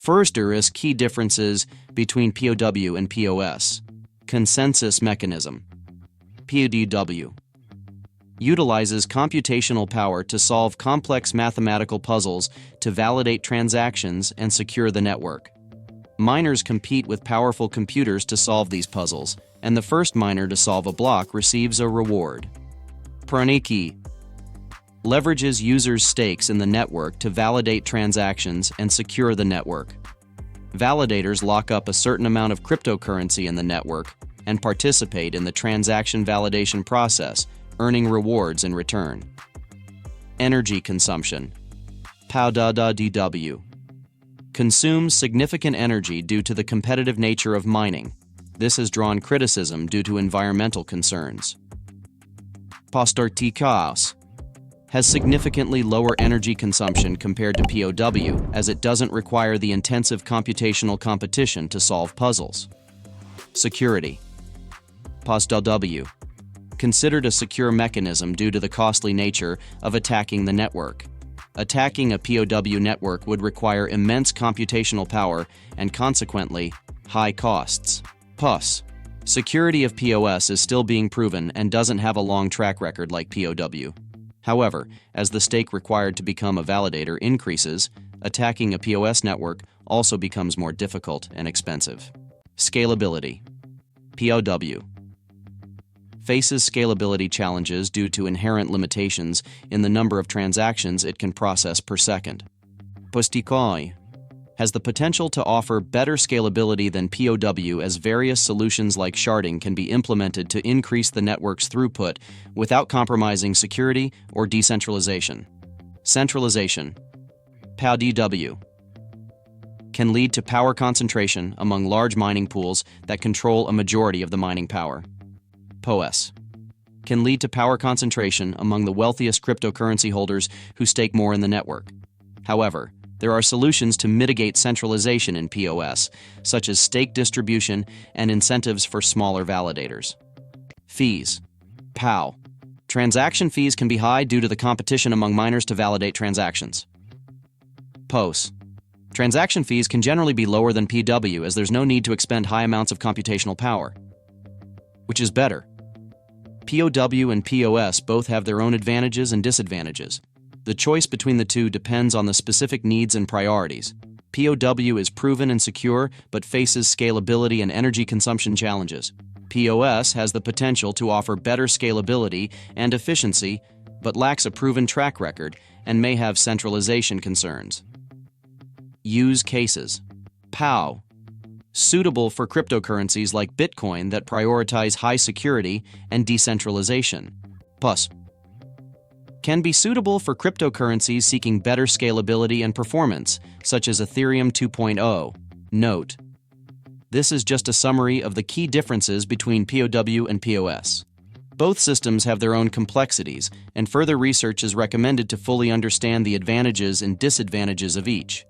First, there is key differences between PoW and PoS. Consensus mechanism. PoW utilizes computational power to solve complex mathematical puzzles to validate transactions and secure the network. Miners compete with powerful computers to solve these puzzles, and the first miner to solve a block receives a reward. Praniki leverages users' stakes in the network to validate transactions and secure the network. Validators lock up a certain amount of cryptocurrency in the network and participate in the transaction validation process, earning rewards in return. Energy consumption. PoW consumes significant energy due to the competitive nature of mining. This has drawn criticism due to environmental concerns. PoS has significantly lower energy consumption compared to PoW, as it doesn't require the intensive computational competition to solve puzzles. Security. PoS considered a secure mechanism due to the costly nature of attacking the network. Attacking a PoW network would require immense computational power and consequently high costs. PoS. Security of PoS is still being proven and doesn't have a long track record like PoW. However, as the stake required to become a validator increases, attacking a PoS network also becomes more difficult and expensive. Scalability. PoW faces scalability challenges due to inherent limitations in the number of transactions it can process per second. WTE-CRYPTO has the potential to offer better scalability than PoW, as various solutions like sharding can be implemented to increase the network's throughput without compromising security or decentralization. Centralization. PoW can lead to power concentration among large mining pools that control a majority of the mining power. PoS can lead to power concentration among the wealthiest cryptocurrency holders who stake more in the network. However, there are solutions to mitigate centralization in PoS, such as stake distribution and incentives for smaller validators. Fees. PoW. Transaction fees can be high due to the competition among miners to validate transactions. PoS. Transaction fees can generally be lower than PoW, as there's no need to expend high amounts of computational power. Which is better? PoW and PoS both have their own advantages and disadvantages. The choice between the two depends on the specific needs and priorities. PoW is proven and secure, but faces scalability and energy consumption challenges. PoS has the potential to offer better scalability and efficiency, but lacks a proven track record and may have centralization concerns. Use cases. PoW. Suitable for cryptocurrencies like Bitcoin that prioritize high security and decentralization. PoS can be suitable for cryptocurrencies seeking better scalability and performance, such as Ethereum 2.0. Note: this is just a summary of the key differences between PoW and PoS. Both systems have their own complexities, and further research is recommended to fully understand the advantages and disadvantages of each.